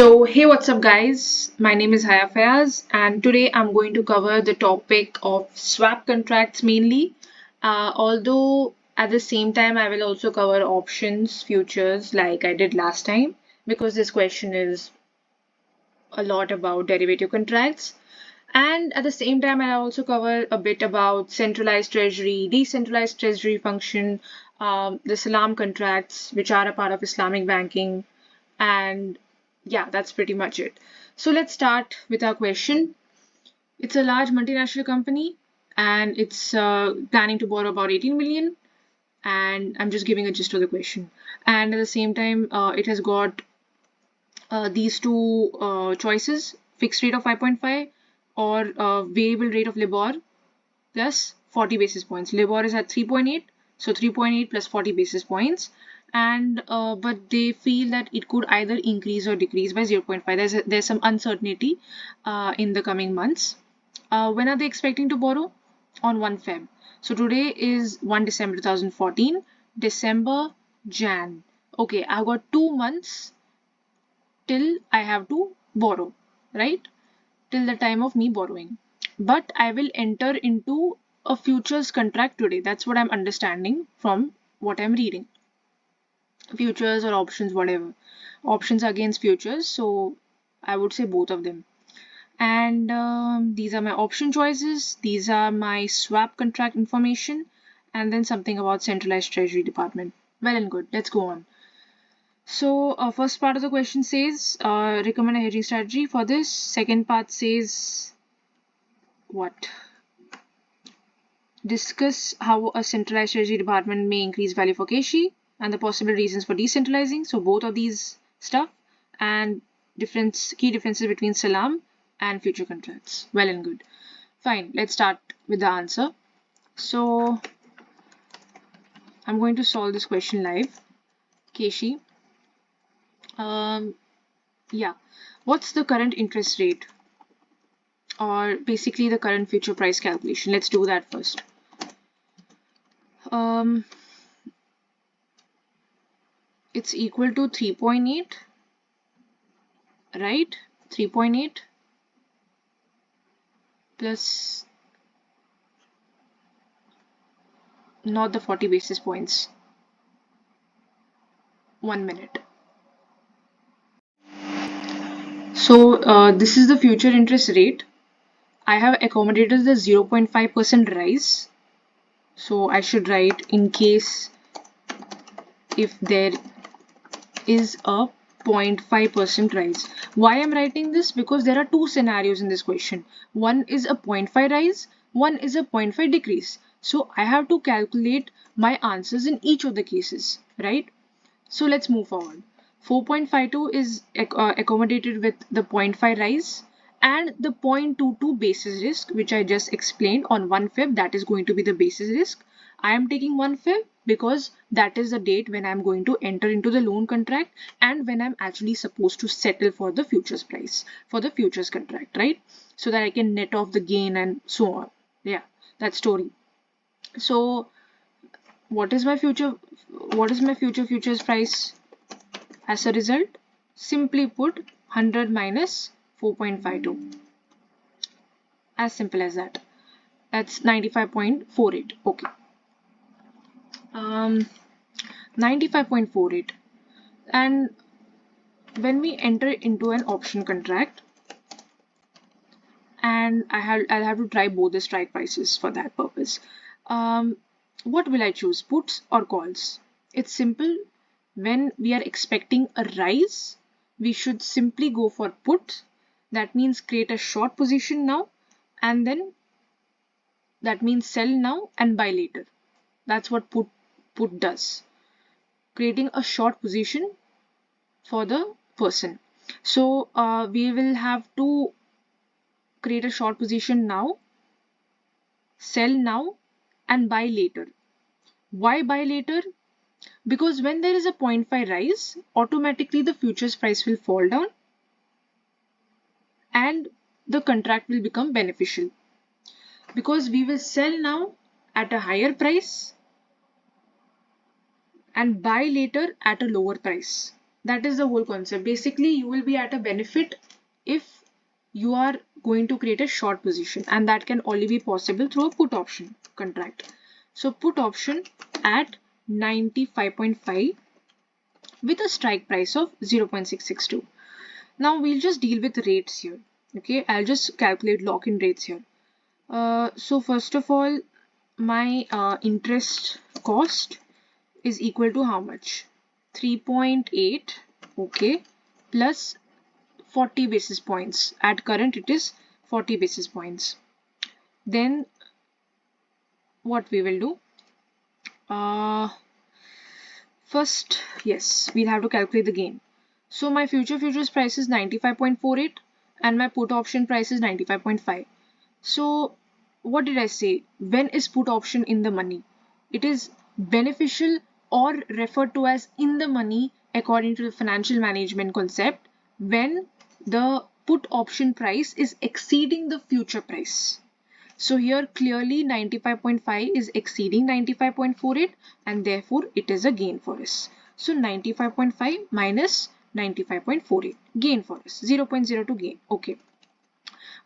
So hey, what's up guys? My name is Haya Fayaz and today I'm going to cover the topic of swap contracts mainly. Although at the same time I will also cover options, futures like I did last time because this question is a lot about derivative contracts. And at the same time, I'll also cover a bit about centralized treasury, decentralized treasury function, the salam contracts, which are a part of Islamic banking, and yeah, that's pretty much it. So let's start with our question. It's a large multinational company and it's planning to borrow about 18 million. And I'm just giving a gist of the question. And at the same time, it has got these two choices, fixed rate of 5.5 or variable rate of LIBOR plus 40 basis points. LIBOR is at 3.8, so 3.8 plus 40 basis points. And but they feel that it could either increase or decrease by 0.5. There's some uncertainty in the coming months. When are they expecting to borrow? On 1 Feb. So today is 1 December 2014. December, Jan. Okay, I've got 2 months till I have to borrow, right? Till the time of me borrowing. But I will enter into a futures contract today. That's what I'm understanding from what I'm reading. Futures or options, whatever. Options against futures. So I would say both of them. And these are my option choices. These are my swap contract information. And then something about centralized treasury department. Well and good. Let's go on. So first part of the question says recommend a hedging strategy for this. Second part says what? Discuss how a centralized treasury department may increase value for Keshi and the possible reasons for decentralizing. So both of these stuff and key differences between Salam and future contracts. Well and good. Fine, let's start with the answer. So I'm going to solve this question live. Keshi. Yeah. What's the current interest rate? Or basically the current future price calculation. Let's do that first. It's equal to 3.8, right? 3.8 plus not the 40 basis points. 1 minute. So this is the future interest rate. I have accommodated the 0.5% rise. So I should write in case if there is a 0.5% rise. Why I'm writing this? Because there are two scenarios in this question. One is a 0.5 rise, one is a 0.5 decrease. So I have to calculate my answers in each of the cases, right? So let's move forward. 4.52 is accommodated with the 0.5 rise and the 0.22 basis risk, which I just explained on 1 Feb. That is going to be the basis risk. I am taking 1 Feb because that is the date when I'm going to enter into the loan contract and when I'm actually supposed to settle for the futures price, for the futures contract, right? So that I can net off the gain and so on. Yeah, that story. So what is my future futures price? As a result, simply put 100 minus 4.52. As simple as that. That's 95.48. Okay. 95.48. And when we enter into an option contract, and I'll have to try both the strike prices for that purpose. What will I choose? Puts or calls? It's simple. When we are expecting a rise, we should simply go for put. That means create a short position now and then that means sell now and buy later. That's what put does. Creating a short position for the person. So we will have to create a short position now, sell now and buy later. Why buy later? Because when there is a 0.5 rise, automatically the futures price will fall down and the contract will become beneficial. Because we will sell now at a higher price and buy later at a lower price. That is the whole concept. Basically, you will be at a benefit if you are going to create a short position, and that can only be possible through a put option contract. So put option at 95.5 with a strike price of 0.662. Now we'll just deal with rates here. Okay, I'll just calculate lock-in rates here. So first of all, my interest cost is equal to how much? 3.8, okay, plus 40 basis points. At current, it is 40 basis points. Then what we will do? First, yes, we'll have to calculate the gain. So my futures price is 95.48 and my put option price is 95.5. So what did I say? When is put option in the money? It is beneficial or referred to as in the money according to the financial management concept when the put option price is exceeding the future price. So here clearly 95.5 is exceeding 95.48 and therefore it is a gain for us. So 95.5 minus 95.48 gain for us, 0.02 gain. Okay.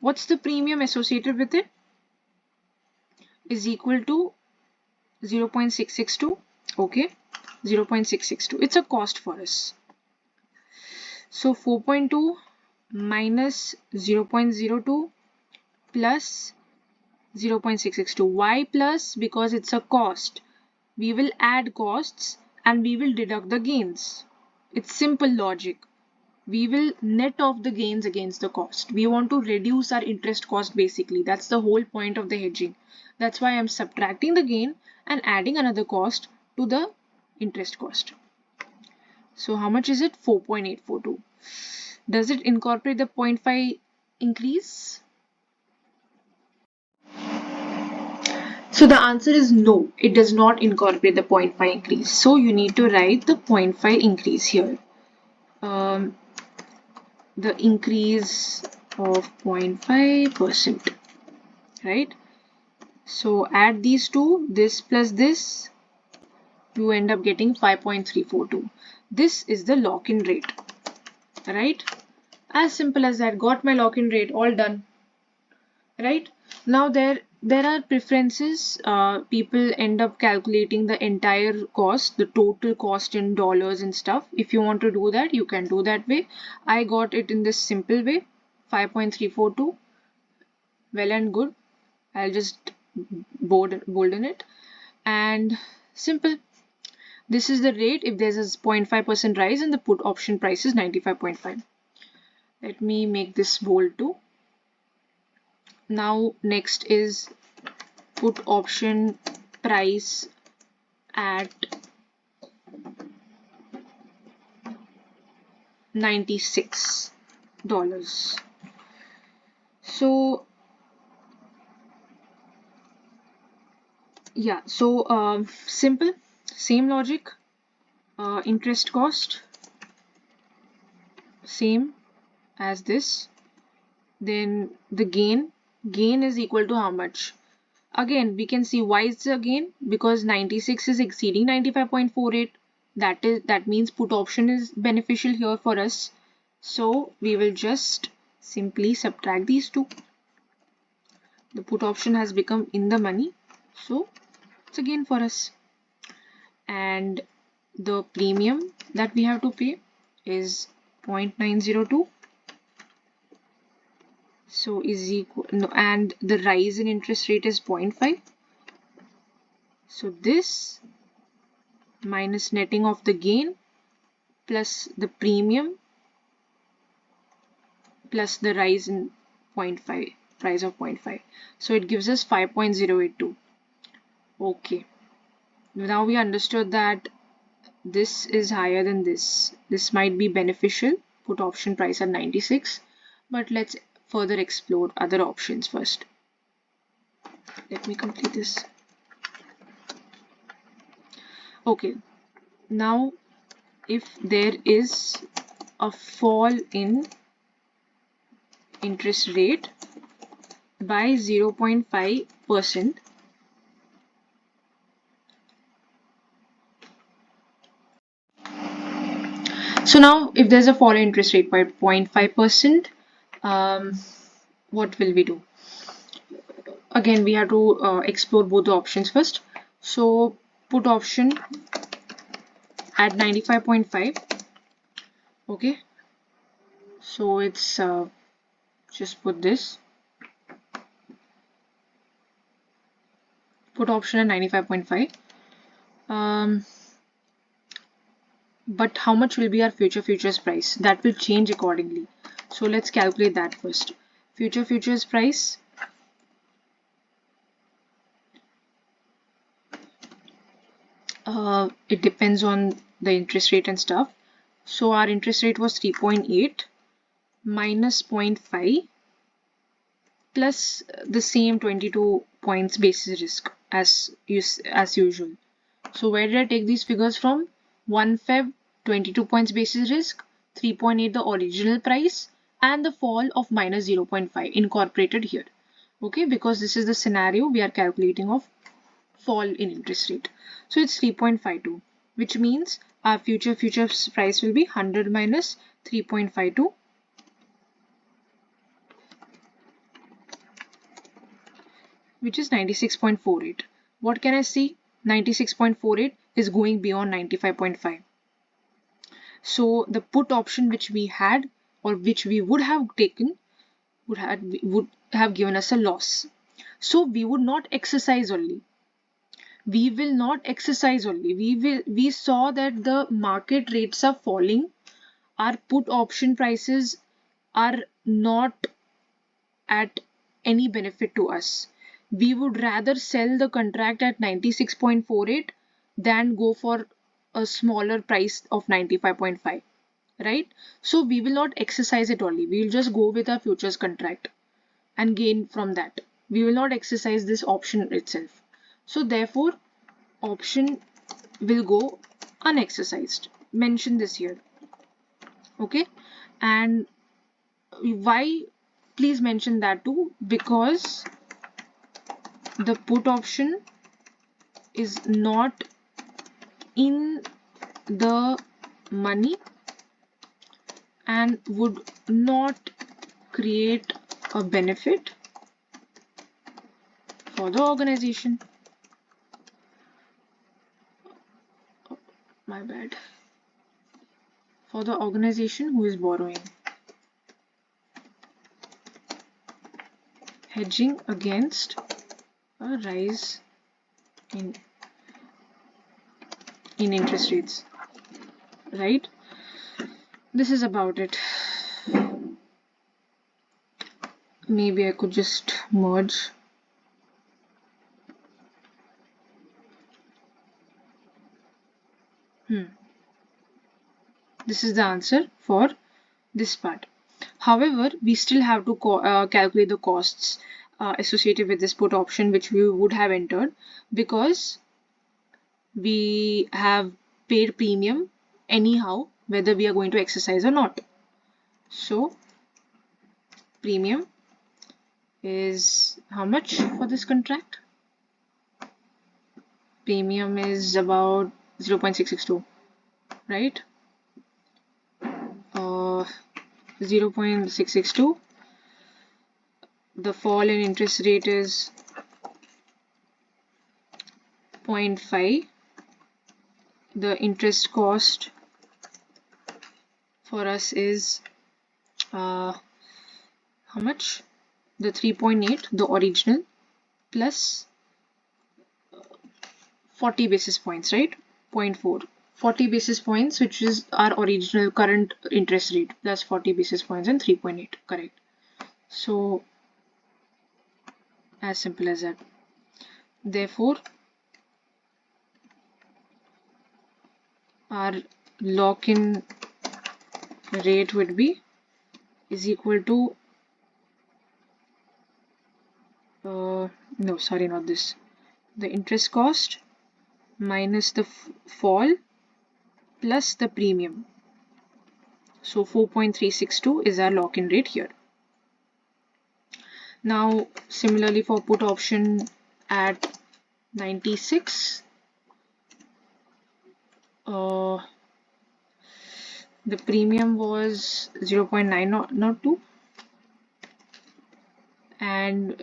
What's the premium associated with it? Is equal to 0.662. Okay, 0.662. It's a cost for us. So 4.2 minus 0.02 plus 0.662. Why plus? Because it's a cost. We will add costs and we will deduct the gains. It's simple logic. We will net off the gains against the cost. We want to reduce our interest cost basically. That's the whole point of the hedging. That's why I'm subtracting the gain and adding another cost to the interest cost. So how much is it? 4.842. Does it incorporate the 0.5 increase? So the answer is no, it does not incorporate the 0.5 increase. So you need to write the 0.5 increase here. The increase of 0.5%, right? So add these two, this plus this, you end up getting 5.342. This is the lock-in rate, right? As simple as that. Got my lock-in rate, all done, right? Now there are preferences. People end up calculating the entire cost, the total cost in dollars and stuff. If you want to do that, you can do that way. I got it in this simple way, 5.342. Well and good. I'll just bolden it and simple. This is the rate if there's a 0.5% rise and the put option price is 95.5. Let me make this bold too. Now next is put option price at $96. So yeah, so simple, same logic, interest cost same as this. Then the gain is equal to how much? Again, we can see why it's a gain, because 96 is exceeding 95.48. That means put option is beneficial here for us. So we will just simply subtract these two. The put option has become in the money, so it's a gain for us. And the premium that we have to pay is 0.902. So is equal, no, and the rise in interest rate is 0.5. So this minus netting of the gain plus the premium plus the rise in 0.5, price of 0.5. So it gives us 5.082. Okay. Now we understood that this is higher than this. This might be beneficial, put option price at 96, but let's further explore other options first. Let me complete this. Okay, now if there is a fall in interest rate by 0.5%, So now if there's a fall in interest rate by 0.5%, what will we do? Again, we have to explore both the options first. So put option at 95.5. Okay, so it's just put this put option at 95.5. But how much will be our future futures price? That will change accordingly. So let's calculate that first. Future futures price, it depends on the interest rate and stuff. So our interest rate was 3.8 minus 0.5 plus the same 22 points basis risk as usual. So where did I take these figures from? 1 Feb 22 points basis risk, 3.8 the original price, and the fall of minus 0.5 incorporated here. Okay, because this is the scenario we are calculating of fall in interest rate. So it's 3.52, which means our future price will be 100 minus 3.52, which is 96.48. What can I see? 96.48 is going beyond 95.5. So the put option which we had, or which we would have taken, would have given us a loss. So we would not exercise only. We will not exercise only. We saw that the market rates are falling. Our put option prices are not at any benefit to us. We would rather sell the contract at 96.48 than go for a smaller price of 95.5, right? So we will not exercise it only. We will just go with our futures contract and gain from that. We will not exercise this option itself. So therefore, option will go unexercised. Mention this here. Okay, and why? Please mention that too, because the put option is not in the money and would not create a benefit for the organization. Oh, my bad. For the organization who is borrowing. Hedging against a rise in interest rates, right? This is about it. Maybe I could just merge. This is the answer for this part. However, we still have to calculate the costs associated with this put option, which we would have entered, because we have paid premium anyhow, whether we are going to exercise or not. So premium is how much for this contract? Premium is about 0.662, right? 0.662. The fall in interest rate is 0.5. The interest cost for us is how much? The 3.8, the original, plus 40 basis points, right? 0.4. 40 basis points, which is our original current interest rate, plus 40 basis points and 3.8, correct? So as simple as that. Therefore, our lock-in rate would be is equal to no, sorry, not this. The interest cost minus the fall plus the premium. So 4.362 is our lock-in rate here. Now, similarly for put option at 96, The premium was 0.9, not 2, and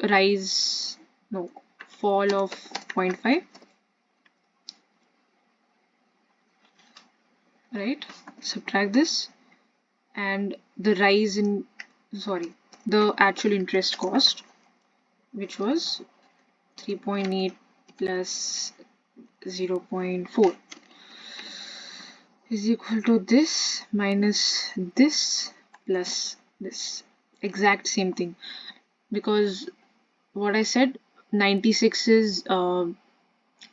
fall of 0.5, right? Subtract this, and the the actual interest cost, which was 3.8 plus 0.4 is equal to this minus this plus this. Exact same thing, because what I said, 96 is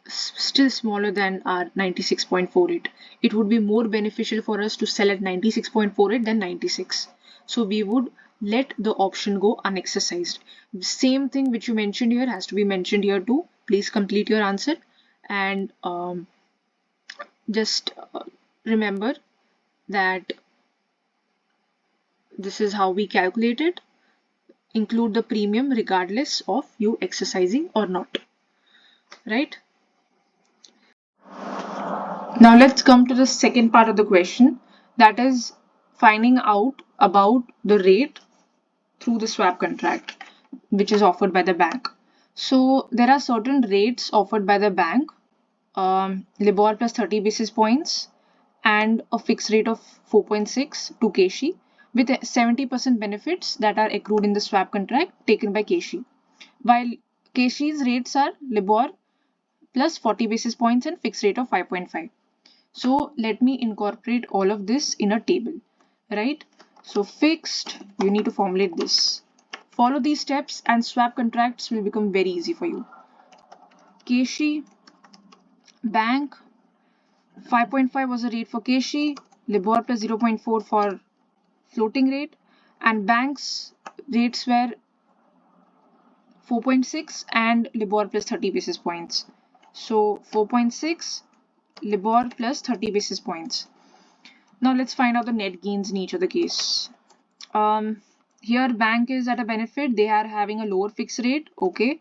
still smaller than our 96.48. It would be more beneficial for us to sell at 96.48 than 96. So we would let the option go unexercised. Same thing which you mentioned here has to be mentioned here too. Please complete your answer, and just remember that this is how we calculate it. Include the premium regardless of you exercising or not, right? Now let's come to the second part of the question, that is finding out about the rate through the swap contract which is offered by the bank. So there are certain rates offered by the bank, LIBOR plus 30 basis points and a fixed rate of 4.6 to KSHE with 70% benefits that are accrued in the swap contract taken by KSHE. While KSHE's rates are LIBOR plus 40 basis points and fixed rate of 5.5. So let me incorporate all of this in a table, right? So fixed, you need to formulate this. Follow these steps and swap contracts will become very easy for you. KSHE, bank, 5.5 was the rate for KSHE, LIBOR plus 0.4 for floating rate, and bank's rates were 4.6 and LIBOR plus 30 basis points. So 4.6, LIBOR plus 30 basis points. Now let's find out the net gains in each of the case. Here bank is at a benefit, they are having a lower fixed rate, okay.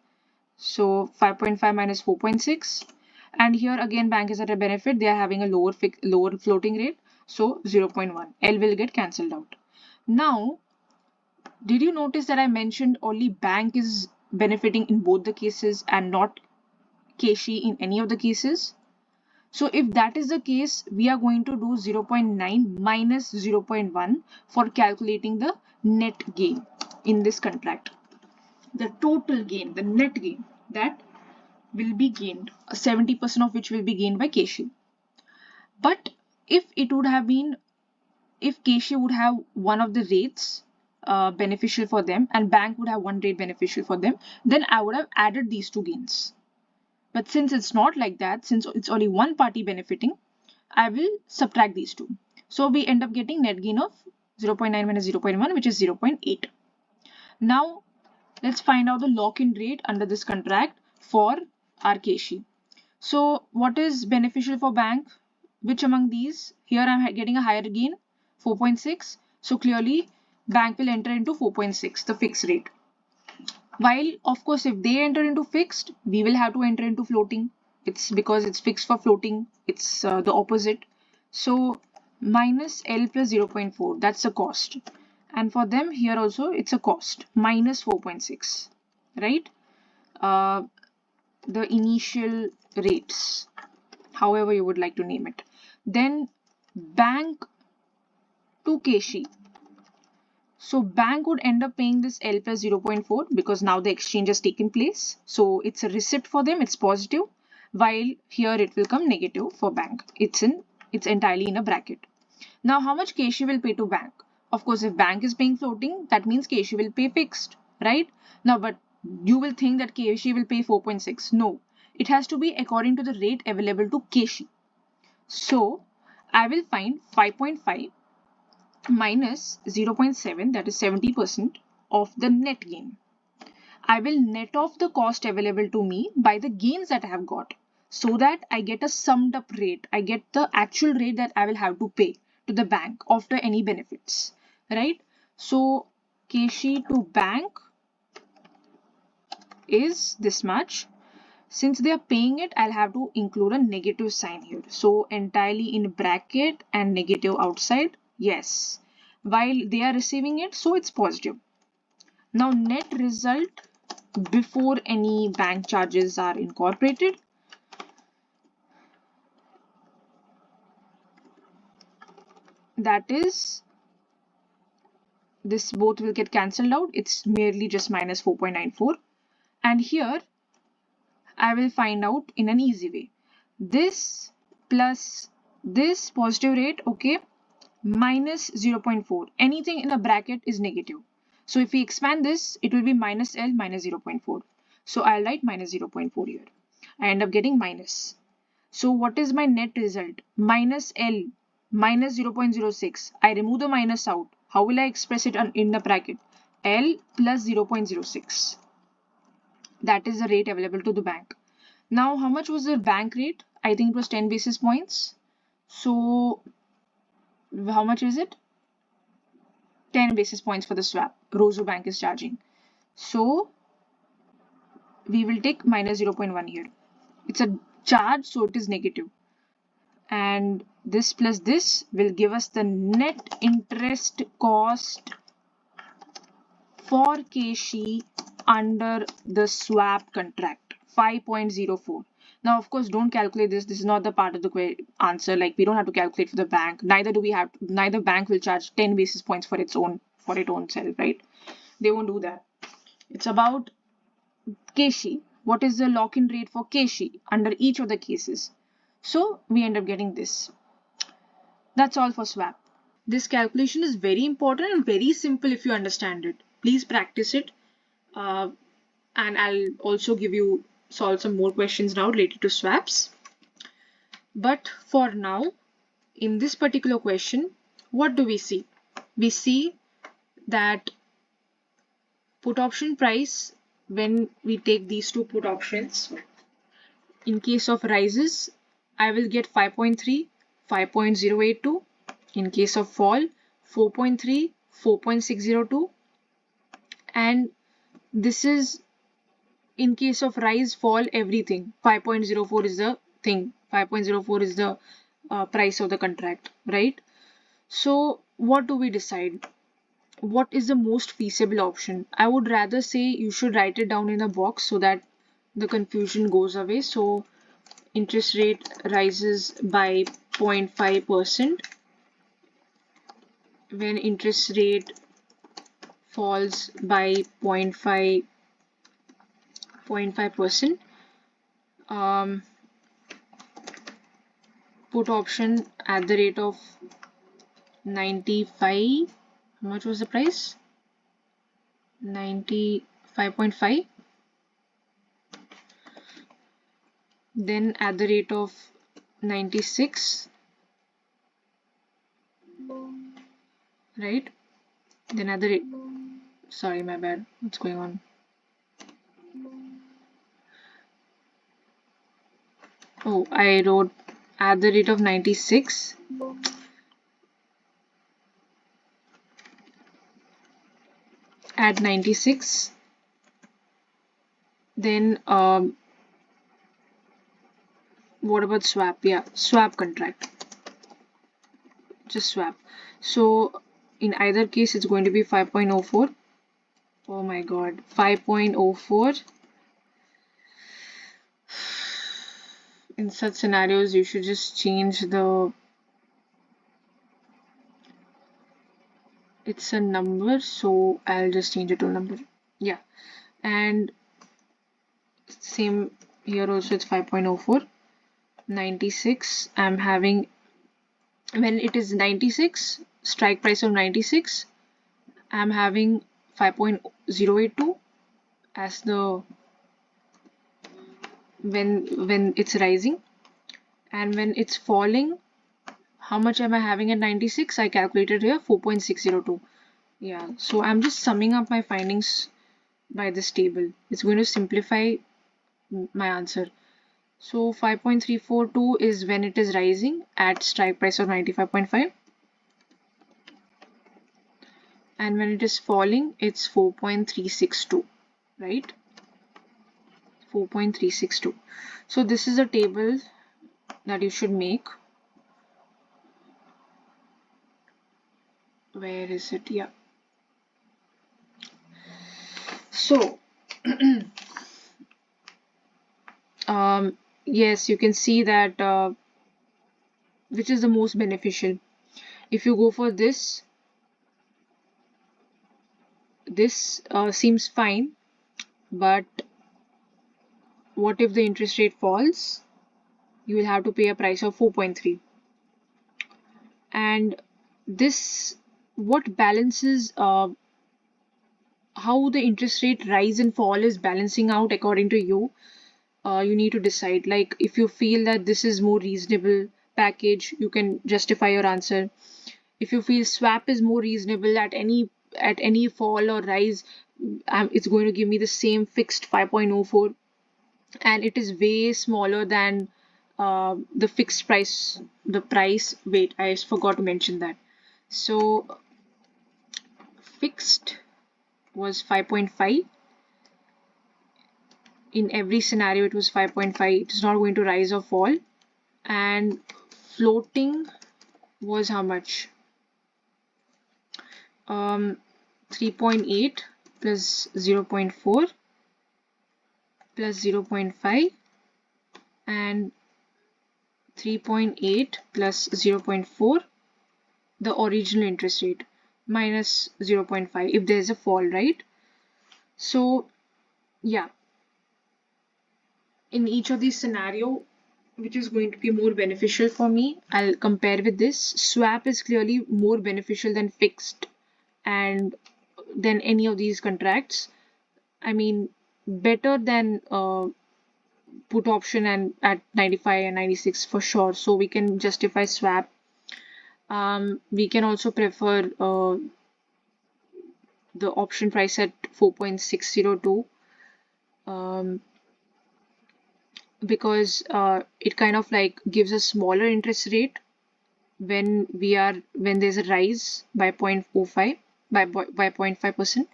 So 5.5 minus 4.6, and here again bank is at a benefit, they are having a lower floating rate, so 0.1. L will get cancelled out. Now, did you notice that I mentioned only bank is benefiting in both the cases and not KSHE in any of the cases? So if that is the case, we are going to do 0.9 minus 0.1 for calculating the net gain in this contract. The total gain, the net gain that will be gained, 70% of which will be gained by KSHE. But if it would have been, if KSHE would have one of the rates beneficial for them and bank would have one rate beneficial for them, then I would have added these two gains. But since it's not like that, since it's only one party benefiting, I will subtract these two. So we end up getting net gain of 0.9 minus 0.1, which is 0.8. Now let's find out the lock-in rate under this contract for our KSHE. So what is beneficial for bank? Which among these? Here I'm getting a higher gain, 4.6. So clearly bank will enter into 4.6, the fixed rate. While of course if they enter into fixed, we will have to enter into floating. It's because it's fixed for floating, it's the opposite. So minus L plus 0.4, that's the cost. And for them here also it's a cost, minus 4.6, right? The initial rates, however you would like to name it. Then bank to KSHE. So bank would end up paying this L plus 0.4 because now the exchange has taken place. So it's a receipt for them, it's positive, while here it will come negative for bank. It's entirely in a bracket. Now how much KSHE will pay to bank? Of course, if bank is paying floating, that means KSHE will pay fixed, right? Now, but you will think that KSHE will pay 4.6. No, it has to be according to the rate available to KSHE. So I will find 5.5 minus 0.7, that is 70% of the net gain. I will net off the cost available to me by the gains that I have got, so that I get a summed up rate. I get the actual rate that I will have to pay to the bank after any benefits, right? So KSHE to bank is this much. Since they are paying it, I'll have to include a negative sign here. So entirely in bracket and negative outside. Yes. While they are receiving it, so it's positive. Now net result before any bank charges are incorporated. That is, this both will get cancelled out. It's merely just minus 4.94. And here I will find out in an easy way. This plus this positive rate, okay, minus 0.4. Anything in a bracket is negative. So if we expand this, it will be minus L minus 0.4. So I'll write minus 0.4 here. I end up getting minus. So what is my net result? Minus L minus 0.06. I remove the minus out. How will I express it in the bracket? L plus 0.06. That is the rate available to the bank. Now, how much was the bank rate? I think it was 10 basis points. So, how much is it? 10 basis points for the swap. Roseau Bank is charging. So, we will take minus 0.1 here. It's a charge, so it is negative. And this plus this will give us the net interest cost for KC under the swap contract, 5.04. Now, of course, don't calculate this. This is not the part of the answer. Like, we don't have to calculate for the bank. Neither bank will charge 10 basis points for its own self, right? They won't do that. It's about KC. What is the lock-in rate for KC under each of the cases? So we end up getting this. That's all for swap. This calculation is very important and very simple if you understand it. Please practice it. And I'll also solve some more questions now related to swaps. But for now, in this particular question, what do we see? We see that put option price, when we take these two put options, in case of rises, I will get 5.3, 5.082. In case of fall, 4.3, 4.602. And this is in case of rise, fall, everything. 5.04 is the thing. 5.04 is the price of the contract, right? So what do we decide? What is the most feasible option? I would rather say you should write it down in a box so that the confusion goes away. So interest rate rises by 0.5% when interest rate falls by 0.5%. Put option at the rate of 95. How much was the price? 95.5. Then at the rate of 96, right? Then at the rate, sorry, my bad. What's going on? Oh, I wrote at the rate of 96. At 96. Then what about swap? Yeah, swap contract. Just swap. So in either case, it's going to be 5.04. Oh my god, 5.04. In such scenarios, you should just change the, it's a number, so I'll just change it to a number. Yeah, and same here also, it's 5.04. 96, I'm having, when it is 96, strike price of 96, I'm having 5.082 as the when it's rising, and when it's falling, how much am I having at 96? I calculated here 4.602. Yeah, so I'm just summing up my findings by this table. It's going to simplify my answer. So 5.342 is when it is rising at strike price of 95.5, and when it is falling, it's 4.362, right? 4.362. So this is a table that you should make. where is it? Yeah. So, yes, you can see that which is the most beneficial. If you go for this seems fine, but what if the interest rate falls? You will have to pay a price of 4.3. And this, what balances how the interest rate rise and fall is balancing out according to you. You need to decide. Like if you feel that this is more reasonable package, you can justify your answer. If you feel swap is more reasonable at any fall or rise, it's going to give me the same fixed 5.04, and it is way smaller than the fixed price. The price, wait, I forgot to mention that. So fixed was 5.5. In every scenario it was 5.5. It is not going to rise or fall. And floating was how much? 3.8 plus 0.4 plus 0.5 and 3.8 plus 0.4, the original interest rate, minus 0.5 if there's a fall, right? So yeah, in each of these scenario, which is going to be more beneficial for me, I'll compare with this. Swap is clearly more beneficial than fixed and than any of these contracts. I mean, better than put option and at 95 and 96 for sure. So we can justify swap. We can also prefer the option price at 4.602, because it kind of like gives a smaller interest rate when there's a rise by 0.05 by 0.5%,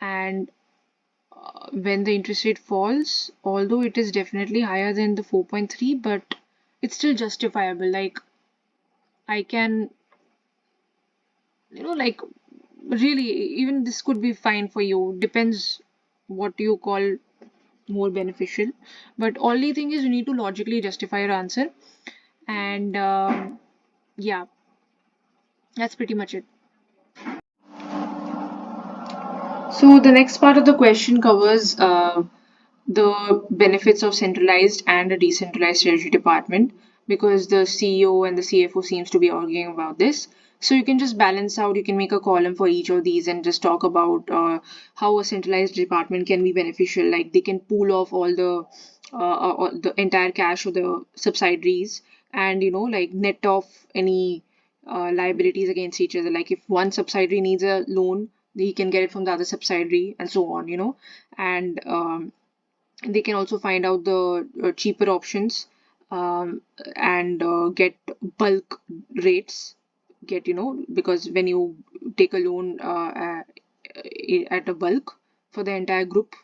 and when the interest rate falls, although it is definitely higher than the 4.3, but it's still justifiable. Like I can, like really, even this could be fine for you. Depends what you call more beneficial. But only thing is you need to logically justify your answer. And yeah, that's pretty much it. So the next part of the question covers the benefits of centralized and a decentralized treasury department, because the CEO and the CFO seems to be arguing about this. So you can just balance out, you can make a column for each of these and just talk about how a centralized department can be beneficial. Like they can pool off all the entire cash of the subsidiaries, and like net off any liabilities against each other. Like if one subsidiary needs a loan, he can get it from the other subsidiary and so on, and they can also find out the cheaper options, and get bulk rates, because when you take a loan at a bulk for the entire group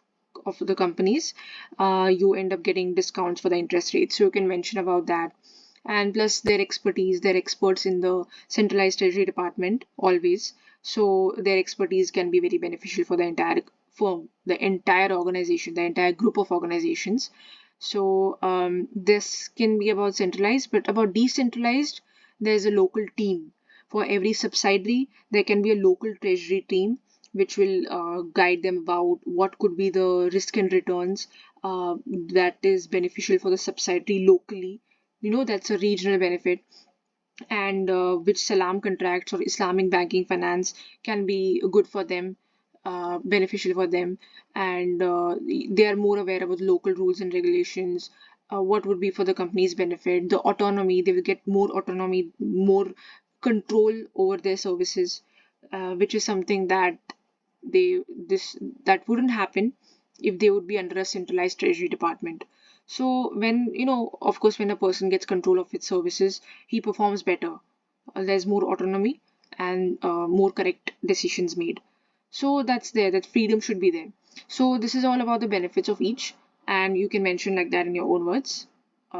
of the companies, you end up getting discounts for the interest rates. So you can mention about that. And plus their expertise, they're experts in the centralized treasury department always. So their expertise can be very beneficial for the entire firm, the entire organization, the entire group of organizations. So this can be about centralized, but about decentralized, there's a local team. For every subsidiary, there can be a local treasury team which will guide them about what could be the risk and returns that is beneficial for the subsidiary locally. That's a regional benefit, and which salam contracts or Islamic banking finance can be good for them, beneficial for them, and they are more aware about the local rules and regulations. What would be for the company's benefit? The autonomy, they will get more autonomy, more control over their services, which is something they this that wouldn't happen if they would be under a centralized treasury department. So when of course, when a person gets control of its services, he performs better. There's more autonomy and more correct decisions made. So that's there. That freedom should be there. So this is all about the benefits of each, and you can mention like that in your own words.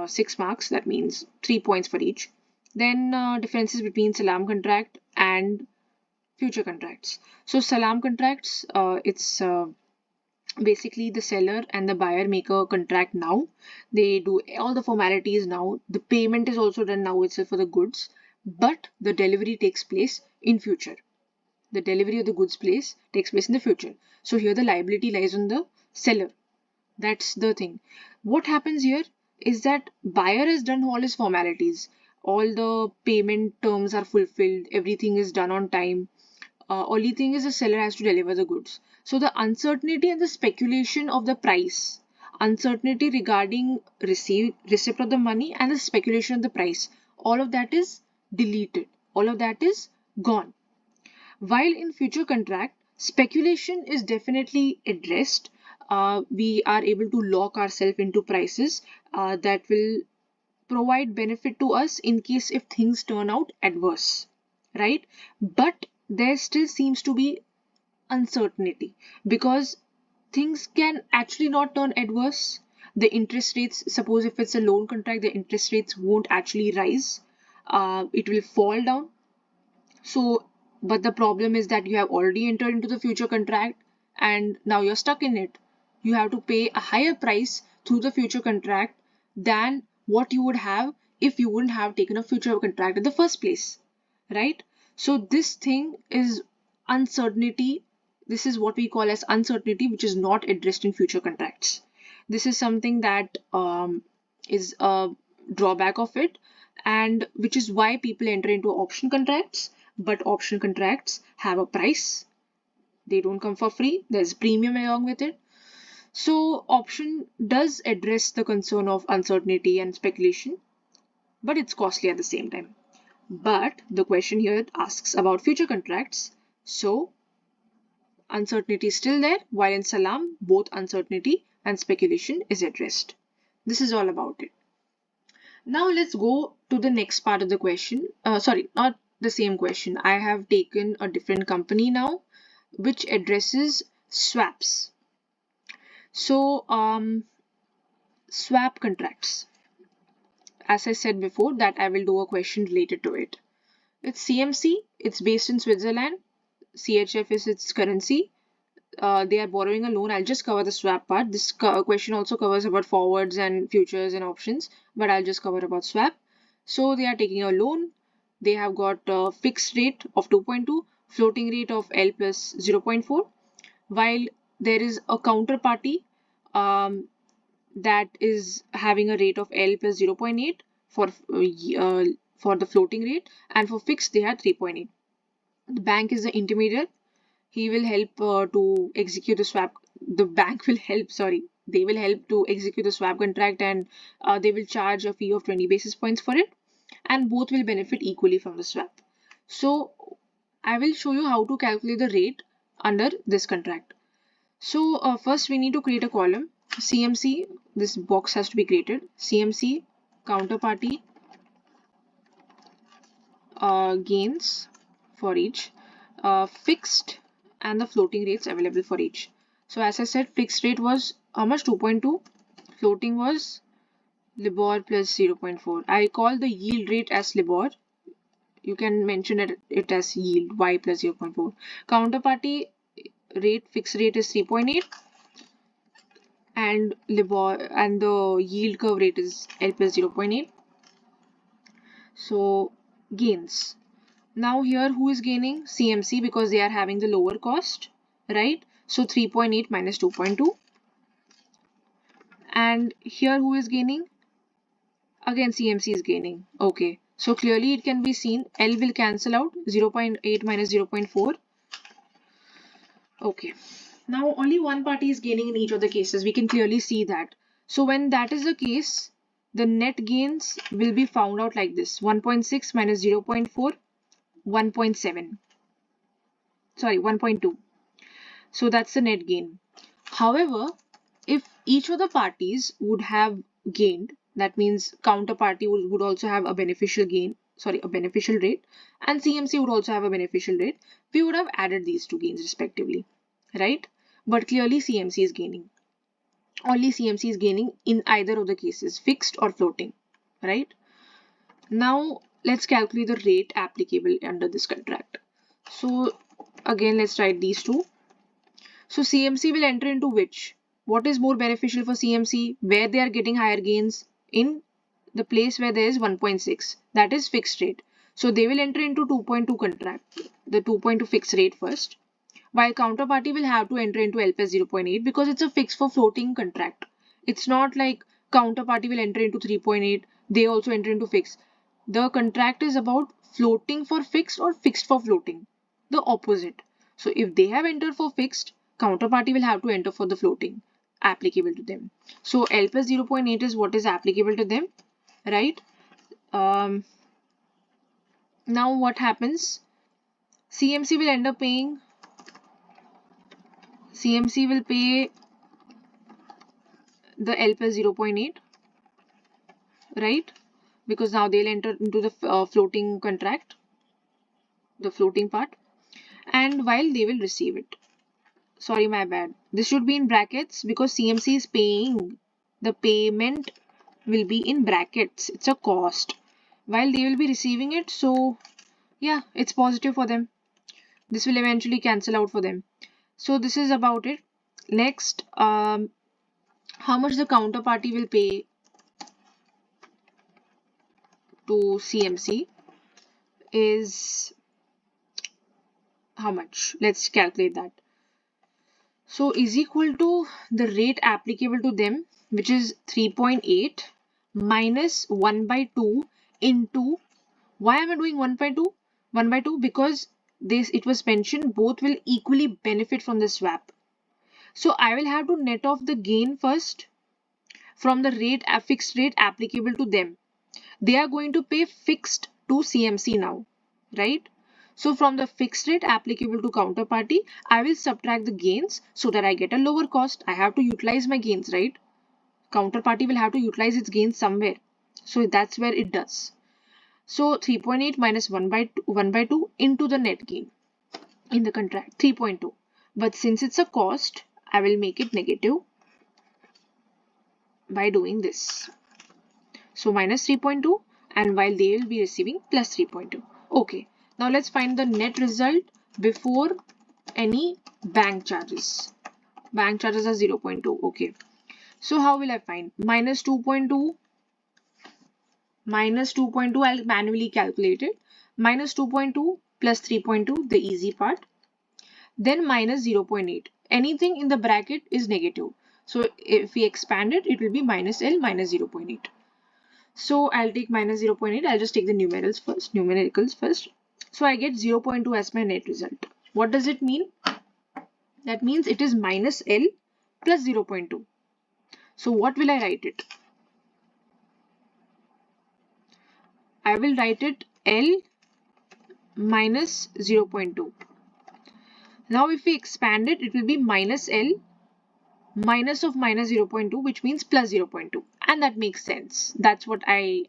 6 marks. That means 3 points for each. Then differences between salam contract and Future contracts. So salam contracts, it's basically the seller and the buyer make a contract now. They do all the formalities now. The payment is also done now itself for the goods, but the delivery takes place in future. The delivery of the goods takes place in the future. So here the liability lies on the seller. That's the thing. What happens here is that buyer has done all his formalities. All the payment terms are fulfilled. Everything is done on time. Only thing is the seller has to deliver the goods. So the uncertainty and the speculation of the price, uncertainty regarding receipt of the money and the speculation of the price, all of that is deleted. All of that is gone. While in future contract, speculation is definitely addressed. We are able to lock ourselves into prices that will provide benefit to us in case if things turn out adverse, right? But there still seems to be uncertainty because things can actually not turn adverse. The interest rates, suppose if it's a loan contract, the interest rates won't actually rise. It will fall down. So, but the problem is that you have already entered into the future contract and now you're stuck in it. You have to pay a higher price through the future contract than what you would have if you wouldn't have taken a future contract in the first place, right? So this thing is uncertainty. This is what we call as uncertainty, which is not addressed in future contracts. This is something that is a drawback of it, and which is why people enter into option contracts. But option contracts have a price. They don't come for free. There's premium along with it. So option does address the concern of uncertainty and speculation, but it's costly at the same time. But the question here asks about future contracts. So uncertainty is still there, while in salam, both uncertainty and speculation is addressed. This is all about it. Now let's go to the next part of the question. Sorry, not the same question. I have taken a different company now, which addresses swaps. So, swap contracts. As I said before, that I will do a question related to it. It's CMC. It's based in Switzerland. CHF is its currency. They are borrowing a loan. I'll just cover the swap part. This question also covers about forwards and futures and options, but I'll just cover about swap. So they are taking a loan. They have got a fixed rate of 2.2, floating rate of L plus 0.4, while there is a counterparty that is having a rate of L plus 0.8 for the floating rate, and for fixed they have 3.8. The bank is the intermediary. He will help to execute the swap. The bank will help, sorry, they will help to execute the swap contract, and they will charge a fee of 20 basis points for it, and both will benefit equally from the swap. So I will show you how to calculate the rate under this contract. So first we need to create a column. CMC, this box has to be created. CMC, counterparty, gains for each, fixed, and the floating rates available for each. So as I said, fixed rate was how much? 2.2. Floating was LIBOR plus 0.4. I call the yield rate as LIBOR. You can mention it as yield, Y plus 0.4. Counterparty rate, fixed rate is 3.8. And LIBOR and the yield curve rate is L plus 0.8. So gains. Now here who is gaining? CMC, because they are having the lower cost, right? So 3.8 minus 2.2. And here who is gaining? Again CMC is gaining. Okay. So clearly it can be seen L will cancel out, 0.8 minus 0.4. Okay. Now only one party is gaining in each of the cases. We can clearly see that. So when that is the case, the net gains will be found out like this. 1.6 minus 0.4. 1.7, sorry, 1.2. So that's the net gain. However, if each of the parties would have gained, that means counterparty would also have a beneficial gain, sorry, a beneficial rate, and CMC would also have a beneficial rate, we would have added these two gains respectively, right? But clearly CMC is gaining. Only CMC is gaining in either of the cases, fixed or floating, right? Now let's calculate the rate applicable under this contract. So Again, let's write these two. So CMC will enter into which? What is more beneficial for CMC? Where they are getting higher gains? In the place where there is 1.6. That is fixed rate. So they will enter into 2.2 contract, the 2.2 fixed rate first. While counterparty will have to enter into L plus 0.8 because it's a fixed for floating contract. It's not like counterparty will enter into 3.8. They also enter into fixed. The contract is about floating for fixed or fixed for floating. The opposite. So if they have entered for fixed, counterparty will have to enter for the floating applicable to them. So L plus 0.8 is what is applicable to them, right? Now what happens? CMC will end up paying, CMC will pay the L plus 0.8, right? Because now they'll enter into the floating contract, the floating part, and while they will receive it. Sorry, my bad. This should be in brackets because CMC is paying. The payment will be in brackets. It's a cost. While they will be receiving it, so yeah, it's positive for them. This will eventually cancel out for them. So this is about it. Next, how much the counterparty will pay to CMC is how much? Let's calculate that. So is equal to the rate applicable to them, which is 3.8 minus 1 by 2 into, why am I doing 1 by 2? 1 by 2 because it was mentioned both will equally benefit from the swap. So I will have to net off the gain first from the fixed rate applicable to them. They are going to pay fixed to CMC now, right? So from the fixed rate applicable to counterparty, I will subtract the gains so that I get a lower cost. I have to utilize my gains, right? Counterparty will have to utilize its gains somewhere. So that's where it does. So 3.8 minus 1 by 2 into the net gain in the contract, 3.2. But since it's a cost, I will make it negative by doing this. So minus 3.2, and while they will be receiving plus 3.2. Okay. Now let's find the net result before any bank charges. Bank charges are 0.2. Okay. So how will I find? Minus 2.2. Minus 2.2. I'll manually calculate it. Minus 2.2 plus 3.2, the easy part. Then minus 0.8. Anything in the bracket is negative. So if we expand it, it will be minus L minus 0.8. So I'll take minus 0.8. I'll just take the numericals first. So I get 0.2 as my net result. What does it mean? That means it is minus L plus 0.2. So what will I write it? I will write it L minus 0.2. Now if we expand it, it will be minus L minus of minus 0.2, which means plus 0.2. And that makes sense. That's what I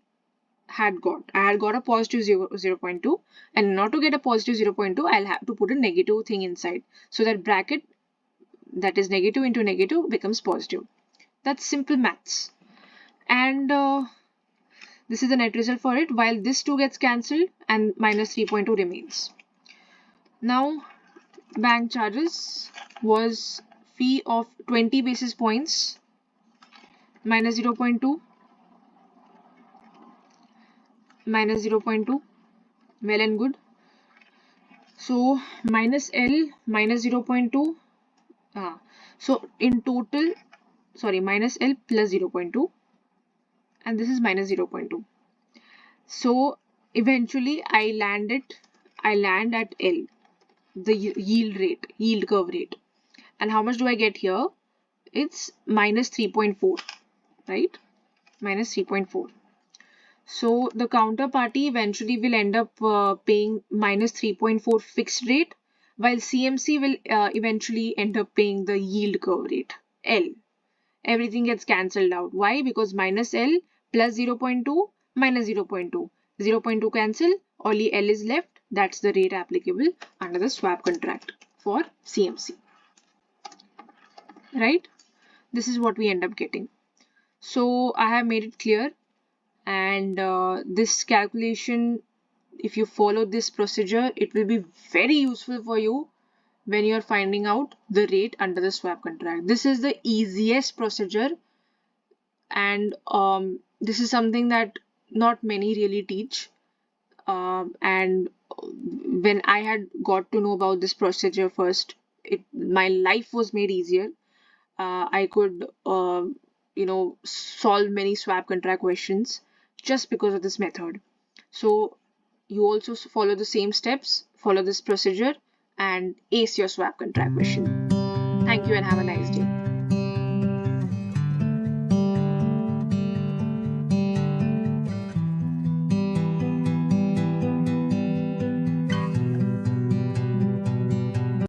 had got. I had got a positive 0.2, and in order to get a positive 0.2, I'll have to put a negative thing inside. So that bracket that is negative into negative becomes positive. That's simple maths. And this is the net result for it, while this 2 gets cancelled and minus 3.2 remains. Now bank charges was fee of 20 basis points minus 0.2 minus 0.2, well and good. So minus L minus 0.2. So in total, sorry, minus L plus 0.2, and this is minus 0.2. So eventually I land at L, the yield curve rate. And how much do I get here? It's minus 3.4, right? Minus 3.4. So the counterparty eventually will end up paying minus 3.4 fixed rate, while CMC will eventually end up paying the yield curve rate, L. Everything gets cancelled out. Why? Because minus L plus 0.2 minus 0.2. 0.2 cancel, only L is left. That's the rate applicable under the swap contract for CMC. Right? This is what we end up getting. So I have made it clear. And this calculation, if you follow this procedure, it will be very useful for you when you're finding out the rate under the swap contract. This is the easiest procedure, and this is something that not many really teach. And when I had got to know about this procedure first, my life was made easier. I could solve many swap contract questions just because of this method. So you also follow the same steps, follow this procedure, and ace your swap contract question. Thank you and have a nice day.